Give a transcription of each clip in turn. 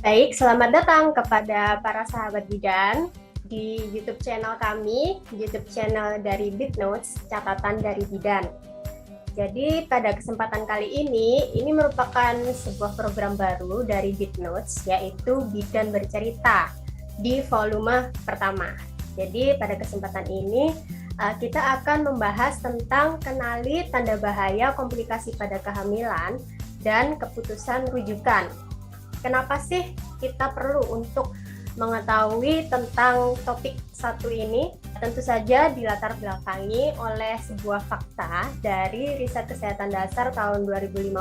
Baik, selamat datang kepada para sahabat bidan di YouTube channel kami, YouTube channel dari BitNotes, catatan dari bidan. Jadi pada kesempatan kali ini merupakan sebuah program baru dari BitNotes, yaitu Bidan Bercerita di volume pertama. Jadi pada kesempatan ini kita akan membahas tentang kenali tanda bahaya komplikasi pada kehamilan dan keputusan rujukan. Kenapa sih kita perlu untuk mengetahui tentang topik satu ini? Tentu saja dilatar belakangi oleh sebuah fakta dari riset kesehatan dasar tahun 2015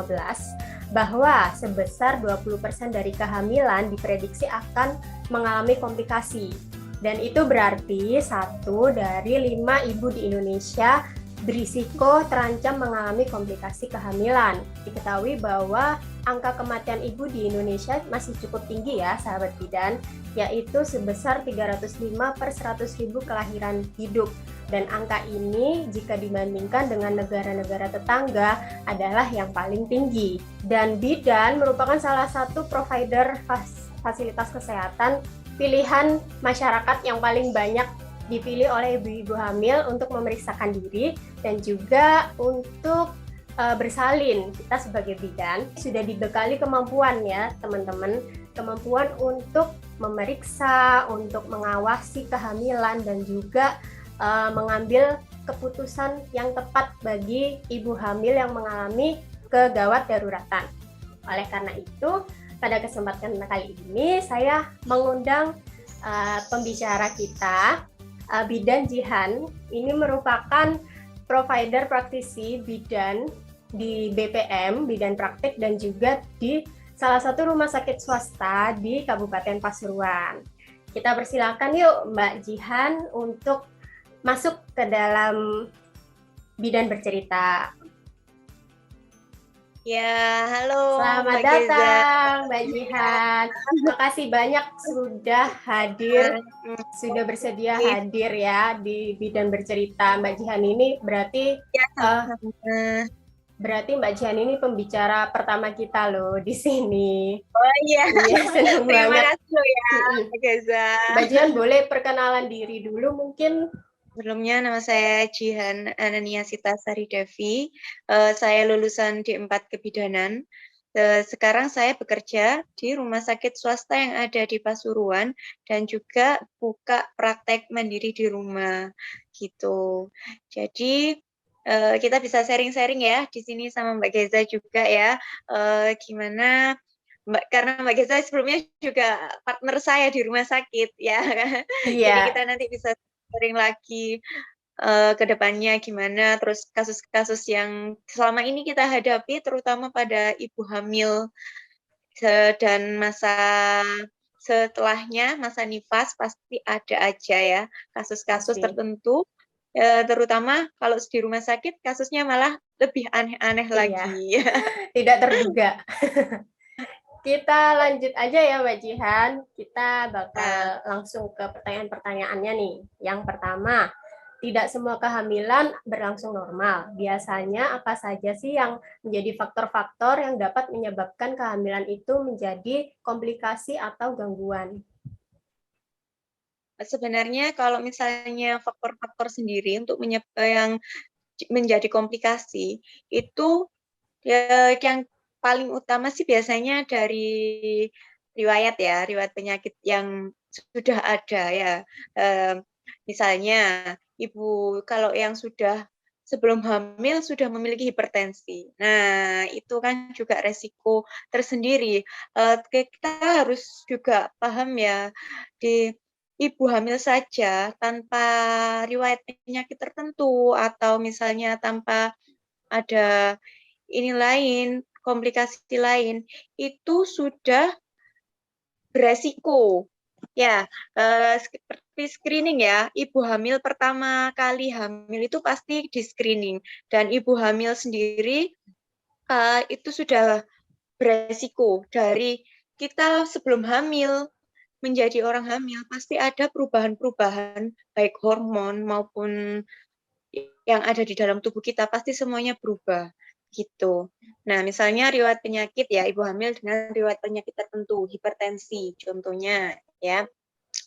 bahwa sebesar 20% dari kehamilan diprediksi akan mengalami komplikasi. Dan itu berarti 1 dari 5 ibu di Indonesia berisiko terancam mengalami komplikasi kehamilan. Diketahui bahwa angka kematian ibu di Indonesia masih cukup tinggi ya sahabat bidan, yaitu sebesar 305 per 100.000 kelahiran hidup. Dan angka ini jika dibandingkan dengan negara-negara tetangga adalah yang paling tinggi. Dan bidan merupakan salah satu provider fasilitas kesehatan pilihan masyarakat yang paling banyak dipilih oleh ibu-ibu hamil untuk memeriksakan diri dan juga untuk bersalin. Kita sebagai bidan sudah dibekali kemampuan ya teman-teman, kemampuan untuk memeriksa, untuk mengawasi kehamilan dan juga mengambil keputusan yang tepat bagi ibu hamil yang mengalami kegawat daruratan. Oleh karena itu, pada kesempatan kali ini saya mengundang pembicara kita, Bidan Jihan. Ini merupakan provider praktisi bidan di BPM, bidan praktik, dan juga di salah satu rumah sakit swasta di Kabupaten Pasuruan. Kita persilakan yuk Mbak Jihan untuk masuk ke dalam Bidan Bercerita. Ya, halo Selamat Mbak Geza. datang Mbak Jihan. Terima kasih banyak sudah hadir, sudah bersedia hadir ya di Bidan Bercerita. Mbak Jihan ini berarti Ya, sama-sama. berarti Mbak Jihan ini pembicara pertama kita loh di sini. Oh iya, Iya, senang terima banget. kasih loh ya Mbak Geza. Mbak Jihan boleh perkenalan diri dulu mungkin? Sebelumnya nama saya Jihan Anania Sita Sari Devi. Saya lulusan D4 Kebidanan. Sekarang saya bekerja di rumah sakit swasta yang ada di Pasuruan dan juga buka praktek mandiri di rumah gitu. Jadi kita bisa sharing-sharing ya di sini sama Mbak Geza juga ya. Gimana karena Mbak Geza sebelumnya juga partner saya di rumah sakit ya. Jadi Iya. kita nanti bisa sharing lagi ke depannya gimana, terus kasus-kasus yang selama ini kita hadapi, terutama pada ibu hamil dan masa setelahnya, masa nifas, pasti ada aja ya kasus-kasus Pasti. tertentu, terutama kalau di rumah sakit kasusnya malah lebih aneh-aneh Iya, lagi. tidak terduga. Kita lanjut aja ya Mbak Jihan. Kita Nah, bakal langsung ke pertanyaan-pertanyaannya nih. Yang pertama, tidak semua kehamilan berlangsung normal. Biasanya apa saja sih yang menjadi faktor-faktor yang dapat menyebabkan kehamilan itu menjadi komplikasi atau gangguan? sebenarnya kalau misalnya faktor-faktor sendiri untuk yang menjadi komplikasi, itu yang paling utama sih biasanya dari riwayat ya, riwayat penyakit yang sudah ada ya. Misalnya ibu kalau yang sudah sebelum hamil sudah memiliki hipertensi. Nah, itu kan juga resiko tersendiri. Kita harus juga paham ya, di ibu hamil saja tanpa riwayat penyakit tertentu atau misalnya tanpa ada ini lain, komplikasi lain, itu sudah beresiko. Ya, seperti screening ya, ibu hamil pertama kali hamil itu pasti di screening. Dan ibu hamil sendiri itu sudah beresiko dari kita sebelum hamil menjadi orang hamil, pasti ada perubahan-perubahan, baik hormon maupun yang ada di dalam tubuh kita, pasti semuanya berubah. gitu. Nah, misalnya riwayat penyakit ya, ibu hamil dengan riwayat penyakit tertentu, hipertensi contohnya ya.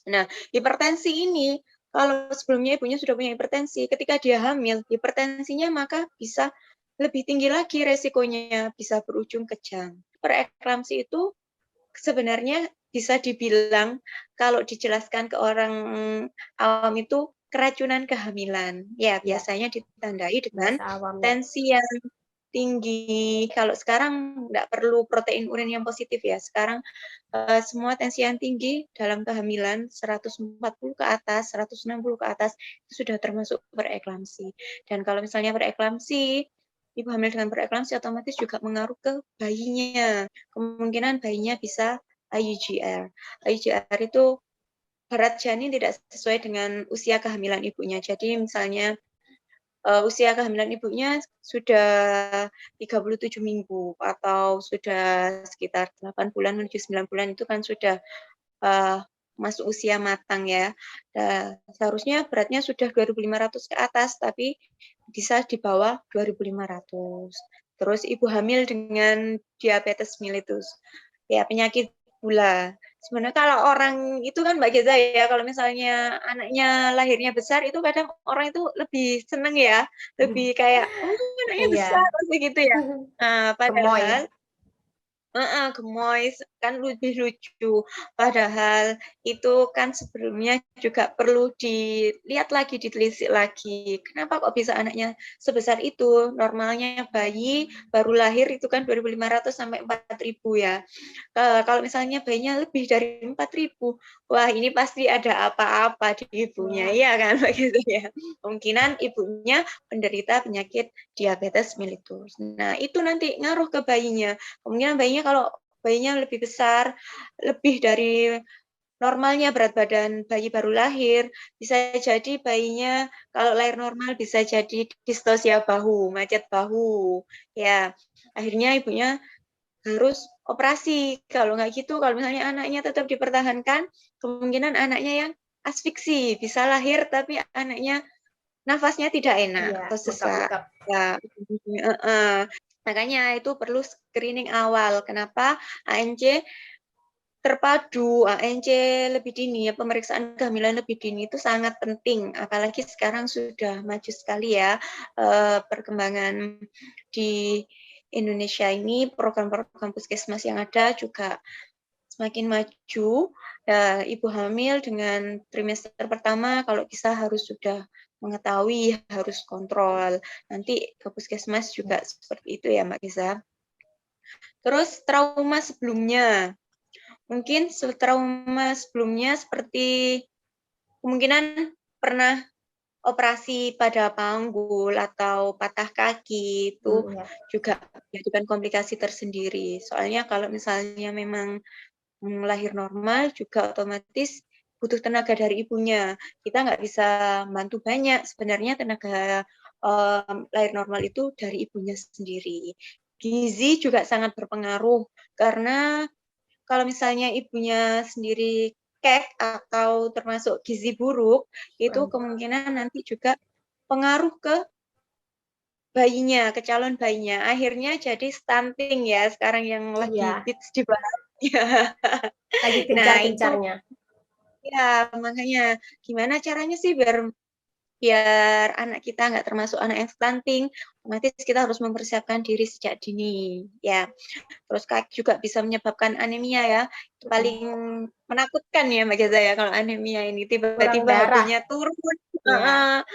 Nah, hipertensi ini kalau sebelumnya ibunya sudah punya hipertensi, ketika dia hamil, hipertensinya maka bisa lebih tinggi lagi resikonya, bisa berujung kejang. Preeklamsi itu sebenarnya bisa dibilang kalau dijelaskan ke orang awam itu keracunan kehamilan. Ya, biasanya ditandai dengan Bahasa awamnya. tensi yang tinggi. Kalau sekarang nggak perlu protein urin yang positif ya. Sekarang semua tensi yang tinggi dalam kehamilan 140 ke atas, 160 ke atas itu sudah termasuk preeklamsi. Dan kalau misalnya preeklamsi, ibu hamil dengan preeklamsi otomatis juga mengaruh ke bayinya. Kemungkinan bayinya bisa IUGR. IUGR itu berat janin tidak sesuai dengan usia kehamilan ibunya. Jadi misalnya usia kehamilan ibunya sudah 37 minggu atau sudah sekitar 8 bulan menuju 9 bulan itu kan sudah masuk usia matang ya. Seharusnya beratnya sudah 2.500 ke atas, tapi bisa di bawah 2.500. Terus ibu hamil dengan diabetes mellitus, ya penyakit gula. Sebenarnya kalau orang itu kan Mbak Geza ya, kalau misalnya anaknya lahirnya besar itu kadang orang itu lebih seneng ya, lebih kayak, oh anaknya Iya. besar, begitu ya. Nah, Gemoy. padahal gemoy, kan lebih lucu. Padahal itu kan sebelumnya juga perlu dilihat lagi, ditelisik lagi. Kenapa kok bisa anaknya sebesar itu? Normalnya bayi baru lahir itu kan 2.500 sampai 4.000 ya. Kalau misalnya bayinya lebih dari 4.000, wah ini pasti ada apa-apa di ibunya, Iya. ya kan begitu ya. Kemungkinan ibunya penderita penyakit diabetes mellitus. Nah, itu nanti ngaruh ke bayinya. Kemungkinan bayinya kalau bayinya lebih besar, lebih dari normalnya berat badan bayi baru lahir, bisa jadi bayinya kalau lahir normal bisa jadi distosia bahu, macet bahu. Ya, akhirnya ibunya harus operasi. Kalau nggak gitu, kalau misalnya anaknya tetap dipertahankan, kemungkinan anaknya yang asfiksi, bisa lahir tapi anaknya nafasnya tidak enak Iya, atau sesak. mekap-mekap. Ya, makanya itu perlu screening awal. Kenapa ANC terpadu, ANC lebih dini, ya pemeriksaan kehamilan lebih dini itu sangat penting. Apalagi sekarang sudah maju sekali ya perkembangan di Indonesia ini, program-program puskesmas yang ada juga semakin maju. Ibu hamil dengan trimester pertama kalau bisa harus sudah mengetahui, harus kontrol. Nanti ke puskesmas juga seperti itu ya Mbak Giza. Terus trauma sebelumnya. Mungkin trauma sebelumnya seperti kemungkinan pernah operasi pada panggul atau patah kaki itu Ya. juga menyebabkan komplikasi tersendiri. Soalnya kalau misalnya memang lahir normal juga otomatis butuh tenaga dari ibunya. Kita nggak bisa bantu banyak. Sebenarnya tenaga lahir normal itu dari ibunya sendiri. Gizi juga sangat berpengaruh karena kalau misalnya ibunya sendiri kek atau termasuk gizi buruk, itu kemungkinan nanti juga pengaruh ke bayinya, ke calon bayinya. Akhirnya jadi stunting ya, sekarang yang lagi Iya, hits dibahas. lagi Nah, itu gencar-gencarnya. ya makanya gimana caranya sih biar biar anak kita nggak termasuk anak yang stunting, otomatis kita harus mempersiapkan diri sejak dini ya. Terus juga bisa menyebabkan anemia ya. Itu paling menakutkan ya Mbak Gaza ya kalau anemia ini Kurang tiba-tiba darah. HB-nya turun. Iya,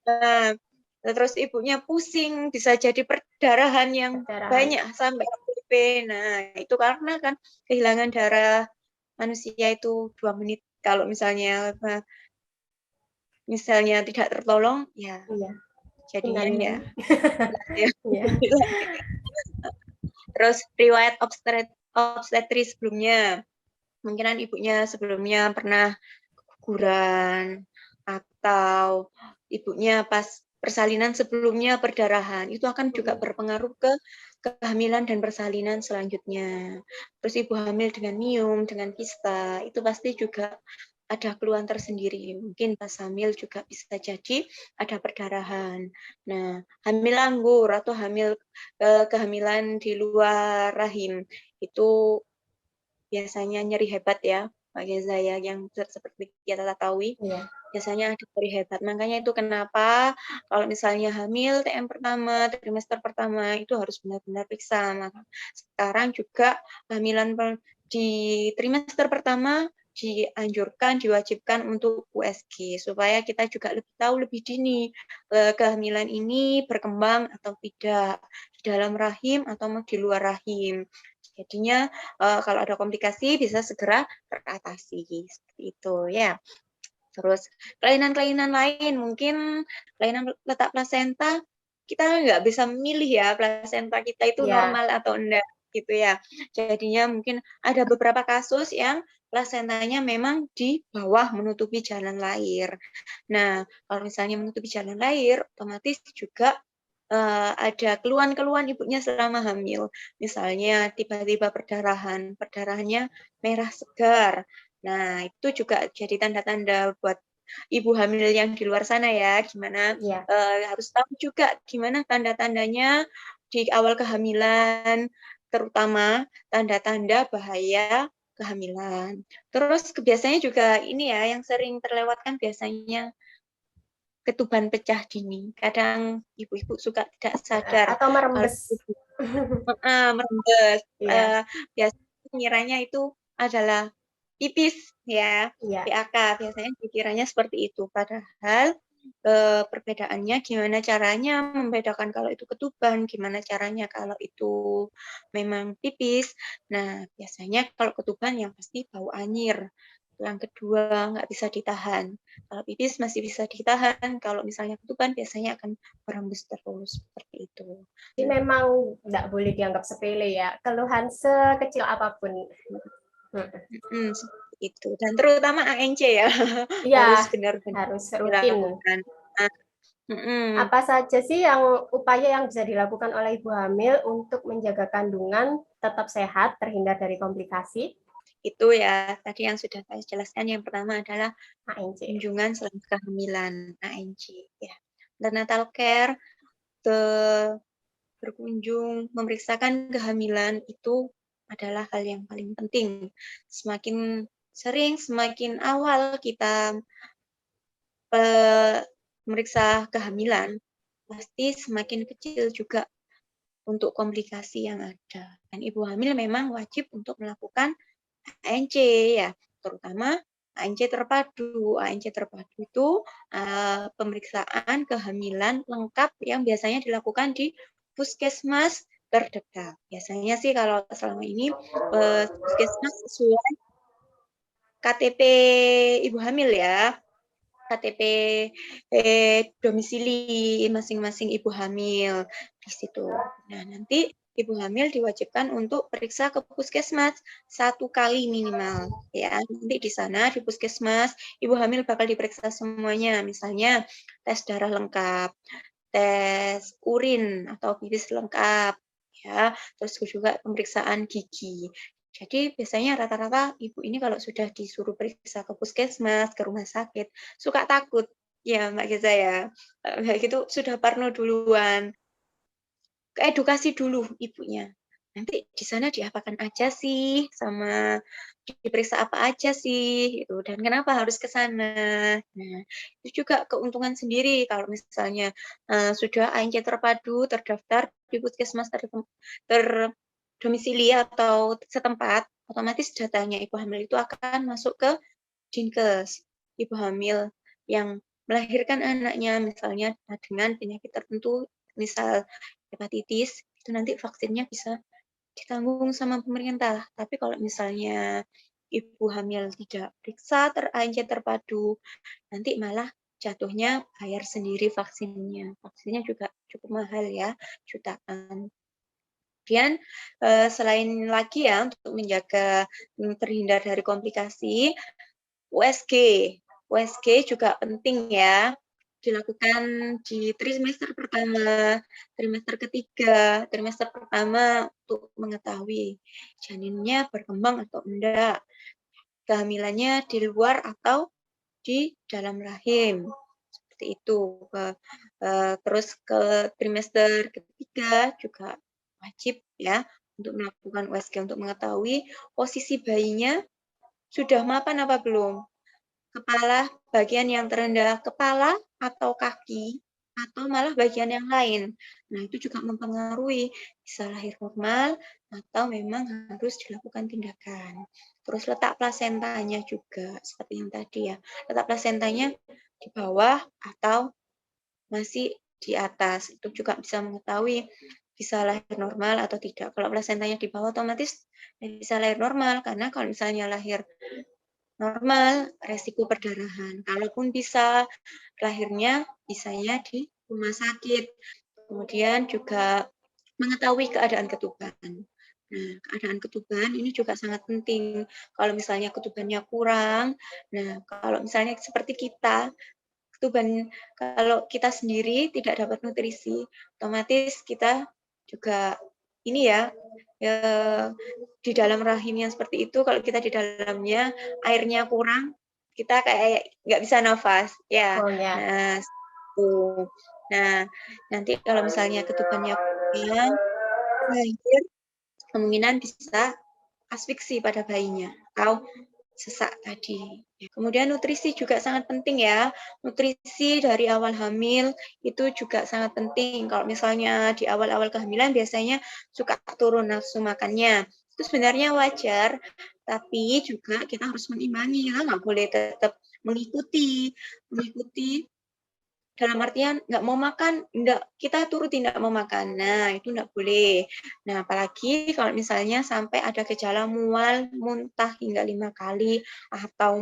Nah, terus ibunya pusing, bisa jadi perdarahan yang perdarahan. banyak sampai HPP. Nah, itu karena kan kehilangan darah manusia itu 2 menit. Kalau misalnya tidak tertolong, ya Iya, jadinya ya. innalillahi. Iya. Terus riwayat obstetris sebelumnya, kemungkinan ibunya sebelumnya pernah keguguran atau ibunya pas persalinan sebelumnya perdarahan, itu akan juga berpengaruh ke kehamilan dan persalinan selanjutnya. Terus ibu hamil dengan miom, dengan kista, itu pasti juga ada keluhan tersendiri. Mungkin pas hamil juga bisa jadi ada perdarahan. Nah, hamil anggur atau kehamilan di luar rahim itu biasanya nyeri hebat ya, Mbak Geza ya, yang seperti kita ketahui. Iya. Biasanya ada nyeri hebat. Makanya itu kenapa kalau misalnya hamil TM pertama, trimester pertama itu harus benar-benar periksa. Maka sekarang juga kehamilan di trimester pertama dianjurkan, diwajibkan untuk USG supaya kita juga lebih tahu lebih dini kehamilan ini berkembang atau tidak di dalam rahim atau di luar rahim. Jadinya kalau ada komplikasi bisa segera teratasi seperti itu ya. Terus kelainan-kelainan lain, mungkin kelainan letak plasenta, kita nggak bisa memilih ya plasenta kita itu Iya. normal atau enggak gitu ya. Jadinya mungkin ada beberapa kasus yang plasentanya memang di bawah menutupi jalan lahir. Nah, kalau misalnya menutupi jalan lahir, otomatis juga ada keluhan-keluhan ibunya selama hamil. Misalnya tiba-tiba perdarahannya merah segar. Nah, itu juga jadi tanda-tanda buat ibu hamil yang di luar sana ya, gimana Iya. harus tahu juga gimana tanda-tandanya di awal kehamilan, terutama tanda-tanda bahaya kehamilan. Terus biasanya juga ini ya, yang sering terlewatkan biasanya ketuban pecah dini. Kadang ibu-ibu suka tidak sadar Atau kalau merembes. merembes. Iya. Biasanya ngiranya itu adalah pipis ya, Iya. PAK. Biasanya dikiranya seperti itu. Padahal perbedaannya gimana caranya membedakan kalau itu ketuban, gimana caranya kalau itu memang pipis. Nah, biasanya kalau ketuban yang pasti bau anyir. Yang kedua, nggak bisa ditahan. Kalau pipis masih bisa ditahan, kalau misalnya ketuban biasanya akan berembus terus, seperti itu. Jadi memang nggak boleh dianggap sepele ya, keluhan sekecil apapun. Seperti itu. Dan terutama ANC ya, Iya, harus benar-benar harus rutin. dilakukan. Nah, Apa saja sih yang upaya yang bisa dilakukan oleh ibu hamil untuk menjaga kandungan tetap sehat, terhindar dari komplikasi? itu ya, tadi yang sudah saya jelaskan, yang pertama adalah ANC. kunjungan selama kehamilan, ANC. Ya. Dan natal care, berkunjung, memeriksakan kehamilan itu adalah hal yang paling penting. Semakin sering, semakin awal kita memeriksa kehamilan, pasti semakin kecil juga untuk komplikasi yang ada. Dan ibu hamil memang wajib untuk melakukan ANC ya, terutama ANC terpadu. ANC terpadu itu pemeriksaan kehamilan lengkap yang biasanya dilakukan di puskesmas terdekat. Biasanya sih kalau selama ini puskesmas sesuai KTP ibu hamil ya. KTP domisili masing-masing ibu hamil di situ. Nah, nanti ibu hamil diwajibkan untuk periksa ke puskesmas 1 kali minimal ya. Nanti di sana di puskesmas ibu hamil bakal diperiksa semuanya, misalnya tes darah lengkap, tes urin atau pipis lengkap ya, terus juga pemeriksaan gigi. Jadi biasanya rata-rata ibu ini kalau sudah disuruh periksa ke puskesmas, ke rumah sakit, suka takut ya Mbak Geza ya. Kayak gitu sudah parno duluan. Edukasi dulu ibunya. Nanti di sana diapakan aja sih, sama diperiksa apa aja sih, gitu. Dan kenapa harus ke sana. Nah, itu juga keuntungan sendiri kalau misalnya sudah ANC terpadu, terdaftar di puskesmas terdomisili atau setempat, otomatis datanya ibu hamil itu akan masuk ke Dinkes. Ibu hamil yang melahirkan anaknya misalnya dengan penyakit tertentu, misal hepatitis, itu nanti vaksinnya bisa ditanggung sama pemerintah. Tapi kalau misalnya ibu hamil tidak periksa ANC terpadu, nanti malah jatuhnya bayar sendiri vaksinnya. Vaksinnya juga cukup mahal ya, jutaan. Kemudian selain lagi ya untuk menjaga terhindar dari komplikasi, USG. USG juga penting ya, dilakukan di trimester pertama, trimester ketiga, trimester pertama untuk mengetahui janinnya berkembang atau enggak. kehamilannya di luar atau di dalam rahim. Seperti itu. Terus ke trimester ketiga juga wajib ya untuk melakukan USG untuk mengetahui posisi bayinya sudah mapan apa belum. Kepala bagian yang terendah, kepala atau kaki, atau malah bagian yang lain. Nah, itu juga mempengaruhi bisa lahir normal atau memang harus dilakukan tindakan. Terus letak plasentanya juga, seperti yang tadi ya. Letak plasentanya di bawah atau masih di atas. Itu juga bisa mengetahui bisa lahir normal atau tidak. Kalau plasentanya di bawah otomatis bisa lahir normal, karena kalau misalnya lahir normal, resiko perdarahan. Kalaupun bisa, lahirnya bisanya di rumah sakit. Kemudian juga mengetahui keadaan ketuban. Nah, keadaan ketuban ini juga sangat penting. Kalau misalnya ketubannya kurang, nah kalau misalnya seperti kita, ketuban kalau kita sendiri tidak dapat nutrisi, otomatis kita juga ini ya, di dalam rahim yang seperti itu, kalau kita di dalamnya airnya kurang, kita kayak nggak bisa nafas, ya. Oh ya. Nah, itu. Nah, nanti kalau misalnya ketubannya kurang, lahir kemungkinan bisa asfiksi pada bayinya atau sesak tadi. Kemudian nutrisi juga sangat penting ya. Nutrisi dari awal hamil itu juga sangat penting. Kalau misalnya di awal-awal kehamilan biasanya suka turun nafsu makannya. Itu sebenarnya wajar, tapi juga kita harus mengimbangi ya, nggak boleh tetap mengikuti dalam artian nggak mau makan, kita turut tidak mau makan. Nah, itu nggak boleh. Nah, apalagi kalau misalnya sampai ada gejala mual, muntah hingga 5 kali, atau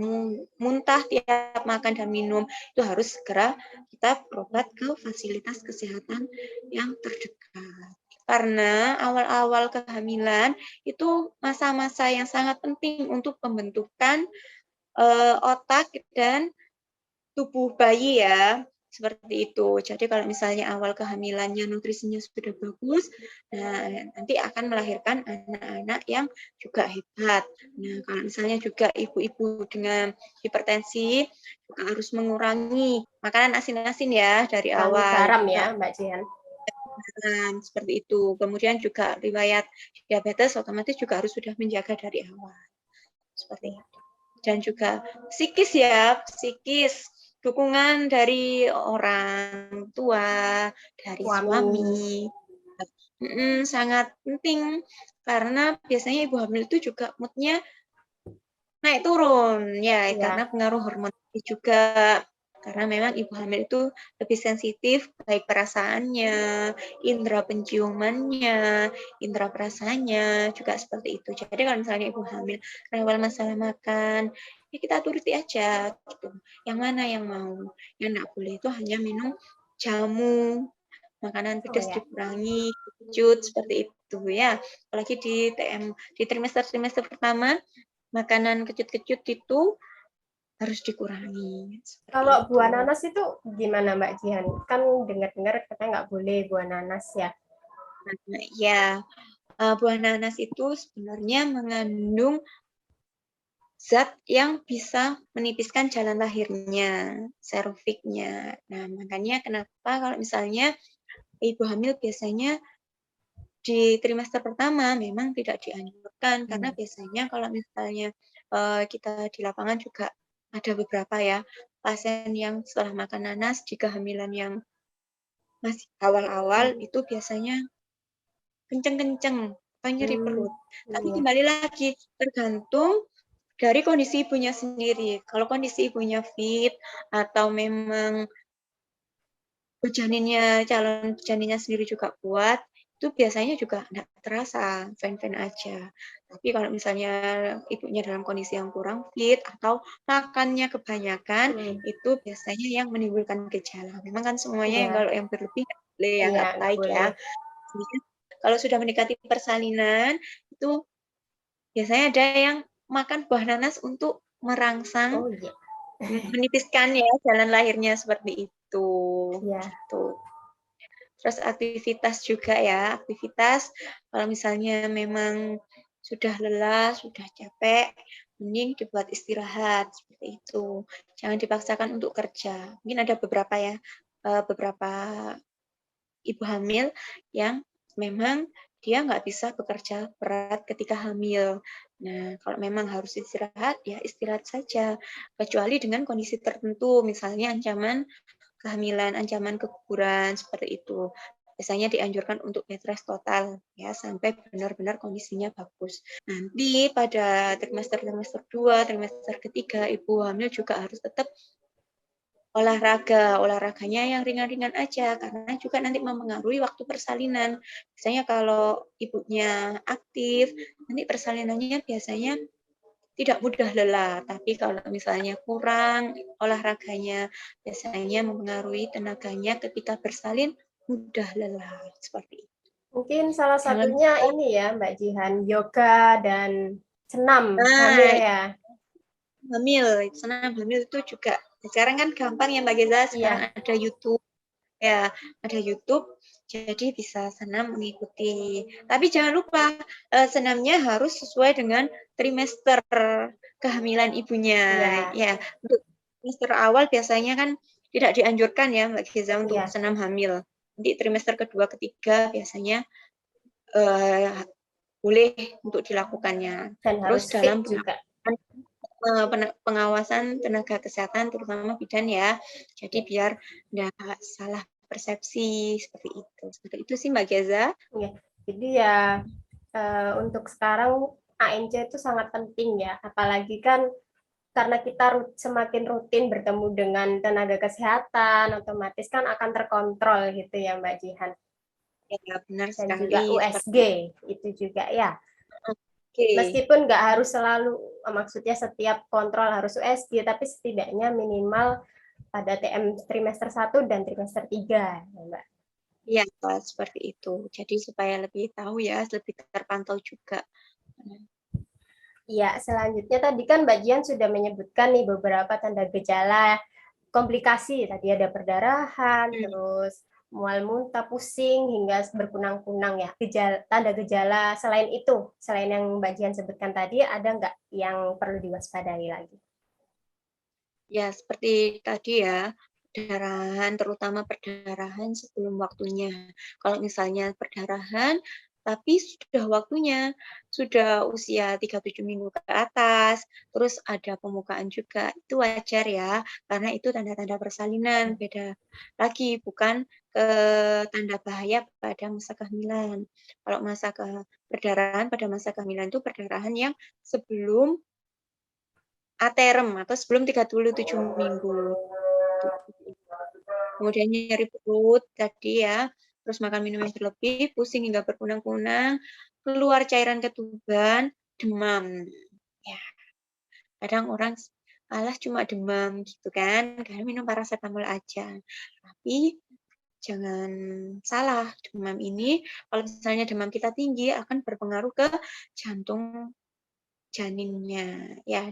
muntah tiap makan dan minum, itu harus segera kita berobat ke fasilitas kesehatan yang terdekat. Karena awal-awal kehamilan itu masa-masa yang sangat penting untuk pembentukan otak dan tubuh bayi ya. Seperti itu. Jadi kalau misalnya awal kehamilannya nutrisinya sudah bagus, nah nanti akan melahirkan anak-anak yang juga hebat. Nah, kalau misalnya juga ibu-ibu dengan hipertensi juga harus mengurangi makanan asin-asin ya dari Kurangi awal. garam Juga ya, Mbak Jian. seperti itu. Kemudian juga riwayat diabetes otomatis juga harus sudah menjaga dari awal. Seperti itu. Dan juga psikis ya, psikis. Dukungan dari orang tua, dari suami, sangat penting karena biasanya ibu hamil itu juga moodnya naik turun ya, karena pengaruh hormon juga. Karena memang ibu hamil itu lebih sensitif baik perasaannya, indera penciumannya, indera perasaannya juga seperti itu. Jadi kalau misalnya ibu hamil rewel masalah makan, ya kita turuti aja gitu. Yang mana yang mau. Yang nggak boleh itu hanya minum jamu, makanan pedas dikurangi, kecut seperti itu ya. Apalagi di trimester pertama, makanan kecut-kecut itu harus dikurangi. Kalau Itu. buah nanas itu gimana Mbak Jihan? Kan dengar-dengar katanya nggak boleh buah nanas ya. Nah, ya, buah nanas itu sebenarnya mengandung zat yang bisa menipiskan jalan lahirnya, serviksnya. Nah, makanya kenapa kalau misalnya ibu hamil biasanya di trimester pertama memang tidak dianjurkan karena biasanya kalau misalnya kita di lapangan juga ada beberapa ya pasien yang setelah makan nanas di kehamilan yang masih awal-awal itu biasanya kenceng-kenceng atau nyeri perut. Tapi kembali lagi tergantung dari kondisi ibunya sendiri. Kalau kondisi ibunya fit atau memang calon janinnya sendiri juga kuat, itu biasanya juga enggak terasa, fine-fine aja. Tapi kalau misalnya ibunya dalam kondisi yang kurang fit atau makannya kebanyakan, itu biasanya yang menimbulkan gejala. Memang kan semuanya kalau yang berlebih nggak boleh ya, nggak baik ya. Kalau sudah mendekati persalinan, itu biasanya ada yang makan buah nanas untuk merangsang, menipiskan ya jalan lahirnya seperti itu. Gitu. Terus aktivitas juga ya, aktivitas kalau misalnya memang sudah lelah, sudah capek, mending dibuat istirahat seperti itu. Jangan dipaksakan untuk kerja. Mungkin ada beberapa ya, beberapa ibu hamil yang memang dia nggak bisa bekerja berat ketika hamil. Nah, kalau memang harus istirahat, ya istirahat saja. Kecuali dengan kondisi tertentu, misalnya ancaman kehamilan, ancaman keguguran, seperti itu. Biasanya dianjurkan untuk bed rest total, ya, sampai benar-benar kondisinya bagus. Nanti pada trimester 2, trimester ketiga, ibu hamil juga harus tetap olahraganya yang ringan-ringan aja, karena juga nanti mempengaruhi waktu persalinan. Biasanya kalau ibunya aktif, nanti persalinannya biasanya tidak mudah lelah, tapi kalau misalnya kurang olahraganya, biasanya mempengaruhi tenaganya ketika bersalin mudah lelah, seperti itu. Mungkin salah Jangan satunya ini ya Mbak Jihan, yoga dan senam hamil lupa ya. senam hamil itu juga. Sekarang kan gampang ya Mbak Geza, sekarang Iya, ada YouTube. Ya, ada YouTube, jadi bisa senam mengikuti. Tapi jangan lupa, senamnya harus sesuai dengan trimester kehamilan ibunya. iya, Ya, untuk trimester awal biasanya kan tidak dianjurkan ya Mbak Giza untuk iya. senam hamil. Nanti trimester kedua, ketiga biasanya eh, boleh untuk dilakukannya. Dan Terus harus fit dalam juga. pengawasan tenaga kesehatan terutama bidan ya. Jadi biar tidak salah persepsi seperti itu. Seperti itu sih Mbak Geza. Iya. Jadi ya untuk sekarang ANC itu sangat penting ya, apalagi kan karena kita semakin rutin bertemu dengan tenaga kesehatan, otomatis kan akan terkontrol gitu ya Mbak Jihan. Ya, benar Dan juga sekali USG seperti itu juga ya. Oke. Meskipun nggak harus selalu, maksudnya setiap kontrol harus USG, tapi setidaknya minimal pada TM trimester 1 dan trimester 3, ya Mbak. Iya, seperti itu. Jadi supaya lebih tahu ya, lebih terpantau juga. Iya, selanjutnya tadi kan Mbak Jian sudah menyebutkan nih beberapa tanda gejala komplikasi. Tadi ada perdarahan, Hmm. terus mual muntah, pusing, hingga berkunang-kunang ya. Tanda gejala selain itu, selain yang Mbak Jian sebutkan tadi, ada nggak yang perlu diwaspadai lagi? Ya, seperti tadi ya, perdarahan, terutama perdarahan sebelum waktunya. Kalau misalnya perdarahan, tapi sudah waktunya, sudah usia 37 minggu ke atas, terus ada pemukaan juga, itu wajar ya, karena itu tanda-tanda persalinan, beda lagi, bukan tanda bahaya pada masa kehamilan. Kalau perdarahan pada masa kehamilan itu perdarahan yang sebelum aterem atau sebelum 37 minggu. Kemudian nyeri perut tadi ya, terus makan minum yang berlebih, pusing hingga berkunang-kunang, keluar cairan ketuban, demam. Ya, kadang orang alah cuma demam gitu kan, karena minum paracetamol aja. Tapi jangan salah, demam ini kalau misalnya demam kita tinggi akan berpengaruh ke jantung janinnya, ya,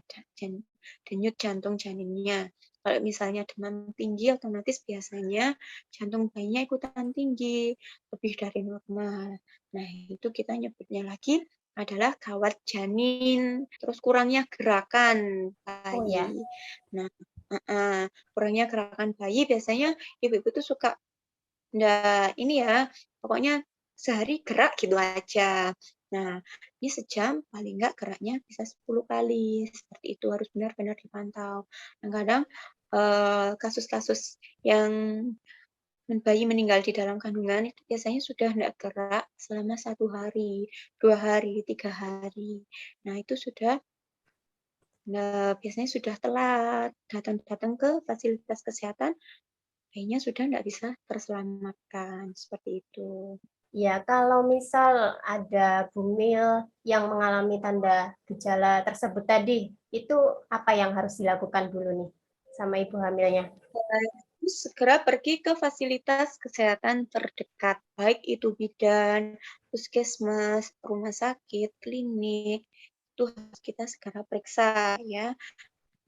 denyut jantung janinnya. Kalau misalnya demam tinggi, otomatis biasanya jantung bayinya ikutan tinggi, lebih dari normal. Nah, itu kita nyebutnya lagi adalah kawat janin, terus kurangnya gerakan Oh ya, bayi. Nah, kurangnya gerakan bayi biasanya ibu-ibu tuh suka nggak ini ya, pokoknya sehari gerak gitu aja. Nah, ini sejam paling nggak geraknya bisa 10 kali. Seperti itu harus benar-benar dipantau. Kadang-kadang kasus-kasus yang bayi meninggal di dalam kandungan itu biasanya sudah tidak gerak selama 1 hari, 2 hari, 3 hari. Nah, itu sudah biasanya sudah telat datang ke fasilitas kesehatan, bayinya sudah tidak bisa terselamatkan seperti itu. ya kalau misal ada bumil yang mengalami tanda gejala tersebut tadi, itu apa yang harus dilakukan dulu nih sama ibu hamilnya? Segera pergi ke fasilitas kesehatan terdekat, baik itu bidan, puskesmas, rumah sakit, klinik, itu harus kita segera periksa ya.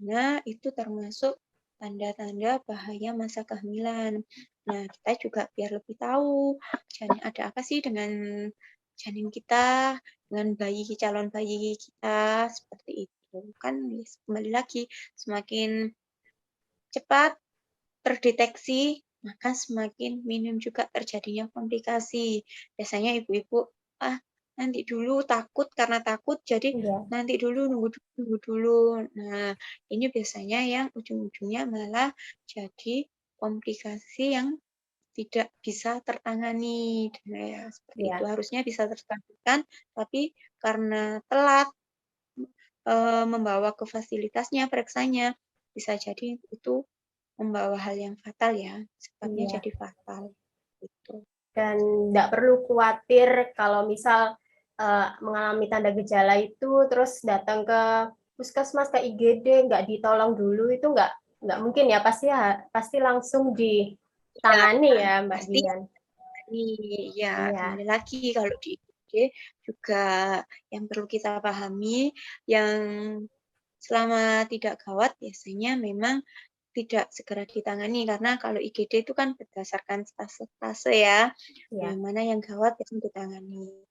Nah, itu termasuk tanda-tanda bahaya masa kehamilan. Nah, kita juga biar lebih tahu ada apa sih dengan janin kita, dengan calon bayi kita, seperti itu. gitu kan. Kembali lagi semakin cepat terdeteksi, maka semakin minim juga terjadinya komplikasi. Biasanya ibu-ibu, ah nanti dulu takut, karena takut jadi Iya, nanti dulu, nunggu dulu. Nah, ini biasanya yang ujung-ujungnya malah jadi komplikasi yang tidak bisa tertangani. Nah, ya, seperti itu. iya, Harusnya bisa tertanganan, tapi karena telat membawa ke fasilitasnya, periksanya, bisa jadi itu membawa hal yang fatal ya, sifatnya iya. jadi fatal gitu. Dan nggak perlu khawatir kalau misal mengalami tanda gejala itu terus datang ke puskesmas ke IGD nggak ditolong dulu itu nggak mungkin ya pasti langsung Ya, ditangani ya Mbak pasti Dian. ya Iya, kembali lagi kalau di IGD juga yang perlu kita pahami yang selama tidak gawat biasanya memang tidak segera ditangani karena kalau IGD itu kan berdasarkan stase-stase ya. Nah, iya, mana yang gawat yang ditangani.